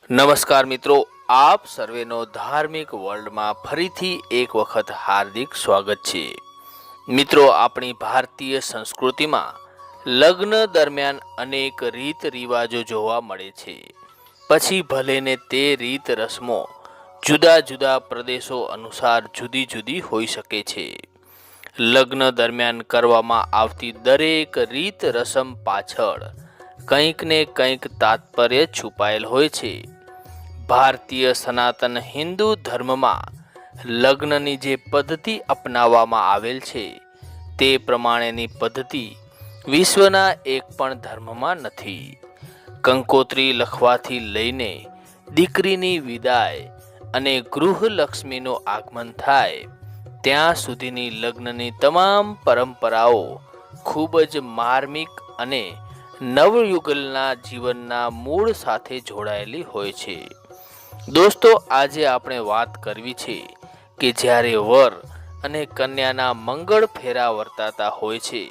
નમસ્કાર મિત્રો, આપ સર્વેનો ધાર્મિક વર્લ્ડમાં ફરીથી એક વખત હાર્દિક સ્વાગત છે। મિત્રો, આપણી ભારતીય સંસ્કૃતિમાં લગ્ન દરમિયાન અનેક રીત રિવાજો જોવા મળે છે। પછી ભલેને તે રીત રસમો જુદા જુદા પ્રદેશો અનુસાર જુદી જુદી હોઈ શકે છે। લગ્ન દરમિયાન કરવામાં આવતી દરેક રીત રસમ પાછળ કંઈક ને કંઈક તાત્પર્ય છુપાયેલ હોય છે। ભારતીય સનાતન હિન્દુ ધર્મમાં લગ્નની જે પદ્ધતિ અપનાવવામાં આવેલ છે તે પ્રમાણેની પદ્ધતિ વિશ્વના એક પણ ધર્મમાં નથી। કંકોત્રી લખવાથી લઈને દીકરીની વિદાય અને ગૃહલક્ષ્મીનું આગમન થાય ત્યાં સુધીની લગ્નની તમામ પરંપરાઓ ખૂબ જ માર્મિક અને નવયુગલના જીવનના મૂળ સાથે જોડાયેલી હોય છે। દોસ્તો, આજે આપણે વાત કરવી છે કે જ્યારે વર અને કન્યાના મંગળ ફેરા વર્તાતા હોય છે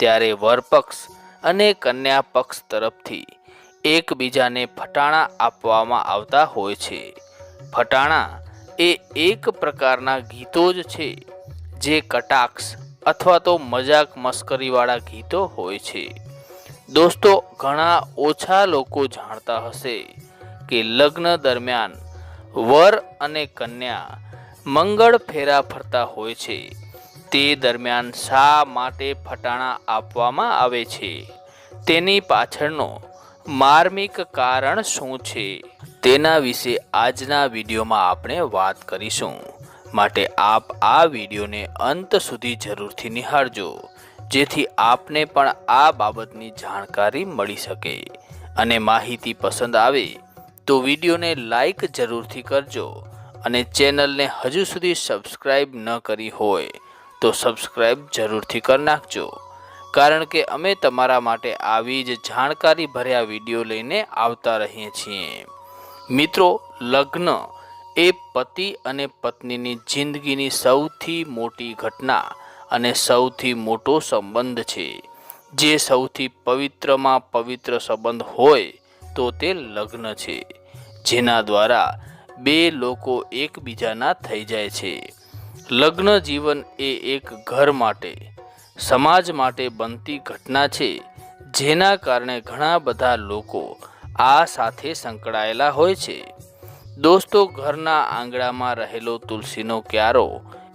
ત્યારે વરપક્ષ અને કન્યા પક્ષ તરફથી એકબીજાને ફટાણા આપવામાં આવતા હોય છે। ફટાણા એ એક પ્રકારના ગીતો જ છે જે કટાક્ષ અથવા તો મજાક મસ્કરીવાળા ગીતો હોય છે। દોસ્તો, ઘણા ઓછા લોકો જાણતા હશે કે લગ્ન દરમિયાન વર અને કન્યા મંગળ ફેરા ફરતા હોય છે તે દરમિયાન શા માટે ફટાણા આપવામાં આવે છે, તેની પાછળનો માર્મિક કારણ શું છે, તેના વિશે આજના વિડીયોમાં આપણે વાત કરીશું। માટે આપ આ વિડીયોને અંત સુધી જરૂરથી નિહાળજો જેથી આપને પણ આ બાબતની જાણકારી મળી શકે અને માહિતી પસંદ આવે તો વિડીયોને લાઈક જરૂરથી કરજો અને ચેનલને હજુ સુધી સબસ્ક્રાઈબ ન કરી હોય તો સબસ્ક્રાઈબ જરૂરથી કરી નાખજો, કારણ કે અમે તમારા માટે આવી જ જાણકારી ભર્યા વિડીયો લઈને આવતા રહીએ છીએ। મિત્રો, લગ્ન એ પતિ અને પત્નીની જિંદગીની સૌથી મોટી ઘટના અને સૌથી મોટો સંબંધ છે। જે સૌથી પવિત્રમાં પવિત્ર સંબંધ હોય તો તે લગ્ન છે, જેના દ્વારા બે લોકો એકબીજાના થઈ જાય છે। લગ્ન જીવન એ એક ઘર માટે, સમાજ માટે બનતી ઘટના છે જેના કારણે ઘણા બધા લોકો આ સાથે સંકળાયેલા હોય છે। દોસ્તો, ઘરના આંગણામાં રહેલો તુલસીનો ક્યારો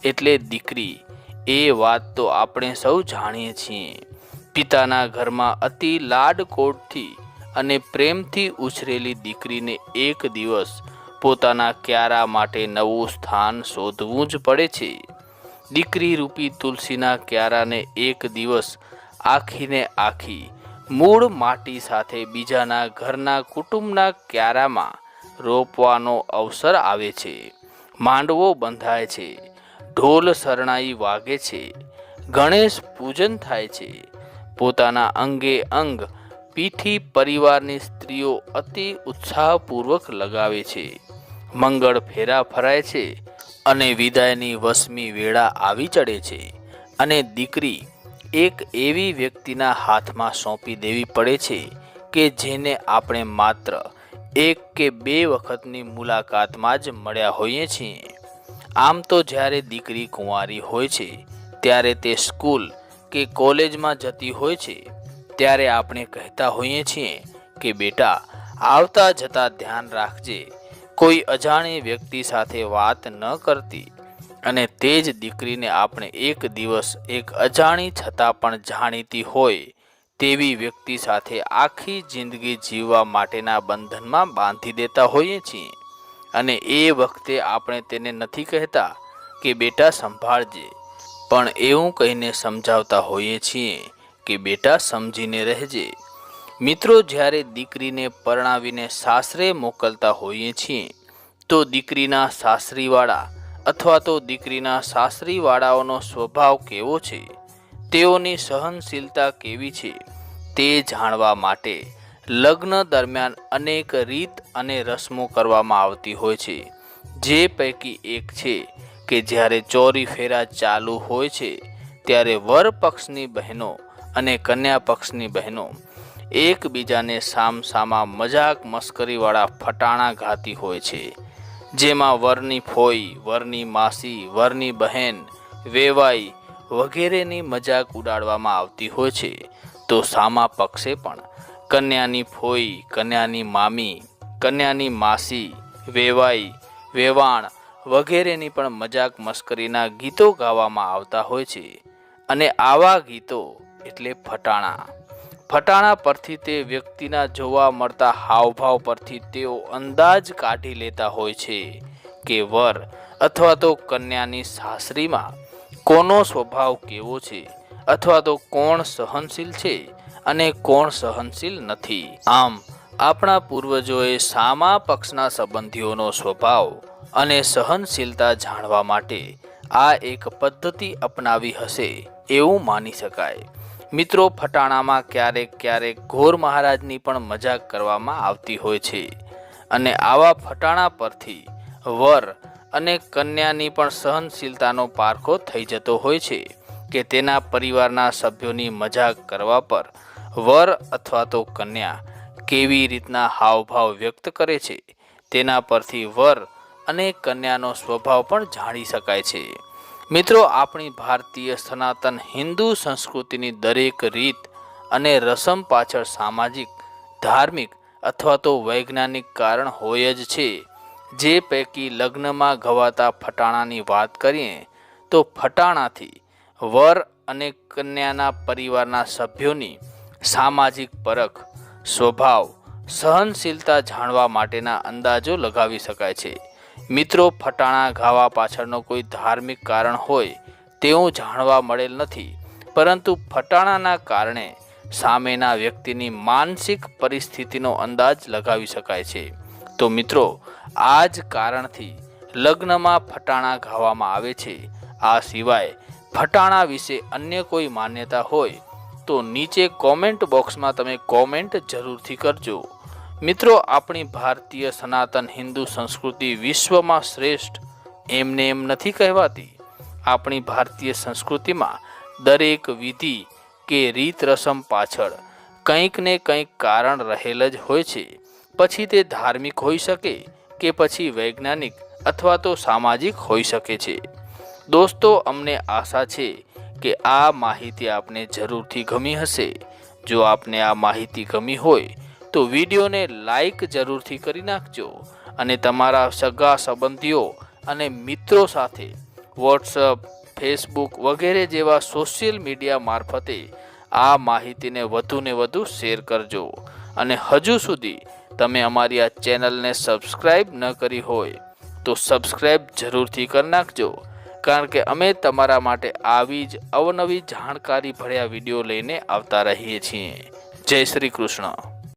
એટલે દીકરી, એ વાત તો આપણે સૌ જાણીએ છીએ। પિતાના ઘરમાં અતિ લાડકોડથી અને પ્રેમથી ઉછરેલી દીકરીને એક દિવસ પોતાના ક્યારા માટે નવું સ્થાન શોધવું જ પડે છે। દીકરી રૂપી તુલસીના ક્યારાને એક દિવસ આખીને આખી મૂળ માટી સાથે બીજાના ઘરના કુટુંબના ક્યારામાં રોપવાનો અવસર આવે છે। માંડવો બંધાય છે, ઢોલ શરણાઈ વાગે છે, ગણેશ પૂજન થાય છે, પોતાના અંગે અંગ પીઠી પરિવારની સ્ત્રીઓ અતિ ઉત્સાહપૂર્વક લગાવે છે, મંગળ ફેરા ફરાય છે અને વિદાયની વસમી વેળા આવી ચડે છે અને દીકરી એક એવી વ્યક્તિના હાથમાં સોંપી દેવી પડે છે કે જેને આપણે માત્ર એક કે બે વખતની મુલાકાતમાં જ મળ્યા હોઈએ છીએ। આમ તો જ્યારે દીકરી કુંવારી હોય છે ત્યારે તે સ્કૂલ કે કોલેજમાં જતી હોય છે ત્યારે આપણે કહેતા હોઈએ છીએ કે બેટા, આવતા જતા ધ્યાન રાખજે, કોઈ અજાણી વ્યક્તિ સાથે વાત ન કરતી। અને તે જ દીકરીને આપણે એક દિવસ એક અજાણી છતાં પણ જાણીતી હોય તેવી વ્યક્તિ સાથે આખી જિંદગી જીવવા માટેના બંધનમાં બાંધી દેતા હોઈએ છીએ અને એ વખતે આપણે તેને નથી કહેતા કે બેટા સંભાળજે, પણ એવું કહીને સમજાવતા હોઈએ છીએ કે બેટા સમજીને રહેજે। મિત્રો, જ્યારે દીકરીને પરણાવીને સાસરે મોકલતા હોઈએ છીએ તો દીકરીના સાસરીવાળા અથવા તો દીકરીના સાસરીવાળાઓનો સ્વભાવ કેવો છે, તેઓની સહનશીલતા કેવી છે, તે જાણવા માટે લગ્ન દરમિયાન અનેક રીત અને રસમો કરવામાં આવતી હોય છે। જે પૈકી એક છે કે જ્યારે ચોરી ફેરા ચાલુ હોય છે ત્યારે વર પક્ષની બહેનો અને કન્યા પક્ષની બહેનો એકબીજાને સામસામા મજાક મસ્કરીવાળા ફટાણા ગાતી હોય છે, જેમાં વરની ફોઈ, વરની માસી, વરની બહેન, વેવાઈ વગેરેની મજાક ઉડાડવામાં આવતી હોય છે, તો સામા પક્ષે પણ કન્યાની ફોઈ, કન્યાની મામી, કન્યાની માસી, વેવાઈ, વેવાણ વગેરેની પણ મજાક મસ્કરીના ગીતો ગાવામાં આવતા હોય છે. અને આવા ગીતો એટલે ફટાણા. ફટાણા પરથી તે વ્યક્તિના જોવા મળતા હાવભાવ પરથી તેઓ અંદાજ કાઢી લેતા હોય છે કે વર અથવા તો કન્યાની સાસરીમાં કોનો સ્વભાવ કેવો છે, અથવા તો કોણ સહનશીલ છે અને કોણ સહનશીલ નથી. આમ આપણા પૂર્વજોએ સામા પક્ષના સંબંધીઓનો સ્વભાવ અને સહનશીલતા જાણવા માટે આ એક પદ્ધતિ અપનાવી હશે એવું માની શકાય. મિત્રો, ફટાણામાં ક્યારેક ક્યારેક ઘોર મહારાજની પણ મજાક કરવામાં આવતી હોય છે, અને આવા ફટાણા પરથી વર અને કન્યાની પણ સહનશીલતાનો પારખો થઈ જતો હોય છે કે તેના પરિવારના સભ્યોની મજાક કરવા પર વર અથવા તો કન્યા કેવી રીતના હાવભાવ વ્યક્ત કરે છે, તેના પરથી વર અને કન્યાનો સ્વભાવ પણ જાણી શકાય છે. મિત્રો, આપણી ભારતીય સનાતન હિન્દુ સંસ્કૃતિની દરેક રીત અને રસમ પાછળ સામાજિક, ધાર્મિક અથવા તો વૈજ્ઞાનિક કારણ હોય જ છે. જે પૈકી લગ્નમાં ગવાતા ફટાણાની વાત કરીએ તો ફટાણાથી વર અને કન્યાના પરિવારના સભ્યોની સામાજિક પરખ, સ્વભાવ, સહનશીલતા જાણવા માટેના અંદાજો લગાવી શકાય છે. મિત્રો, ફટાણા ગાવા પાછળનો કોઈ ધાર્મિક કારણ હોય તેવું જાણવા મળેલ નથી, પરંતુ ફટાણાના કારણે સામેના વ્યક્તિની માનસિક પરિસ્થિતિનો અંદાજ લગાવી શકાય છે. તો મિત્રો, આ જ કારણથી લગ્નમાં ફટાણા ગાવામાં આવે છે. આ સિવાય ફટાણા વિશે અન્ય કોઈ માન્યતા હોય તો નીચે કોમેન્ટ બોક્સમાં તમે કોમેન્ટ જરૂરથી કરજો. મિત્રો, આપણી ભારતીય સનાતન હિન્દુ સંસ્કૃતિ વિશ્વમાં શ્રેષ્ઠ એમને એમ નથી કહેવાતી. આપણી ભારતીય સંસ્કૃતિમાં દરેક વિધિ કે રીત રસમ પાછળ કંઈક ને કંઈક કારણ રહેલ જ હોય છે. પછી તે ધાર્મિક હોઈ શકે કે પછી વૈજ્ઞાનિક અથવા તો સામાજિક હોઈ શકે છે. દોસ્તો, અમને આશા છે કે આ માહિતી આપને જરૂરથી ગમી હશે. જો આપને આ માહિતી ગમી હોય તો વિડીયોને લાઈક જરૂરથી કરી નાખજો, અને તમારા સગા સંબંધીઓ અને મિત્રો સાથે વોટ્સઅપ, ફેસબુક વગેરે જેવા સોશિયલ મીડિયા મારફતે આ માહિતીને વધુને વધુ શેર કરજો. અને હજુ સુધી તમે અમારી આ ચેનલને સબસ્ક્રાઈબ ન કરી હોય તો સબસ્ક્રાઈબ જરૂરથી કરી નાખજો, કારણ કે અમે તમારા માટે આવી જ અવનવી જાણકારી ભર્યા વિડીયો લઈને આવતા રહીએ છીએ. જય શ્રી કૃષ્ણ.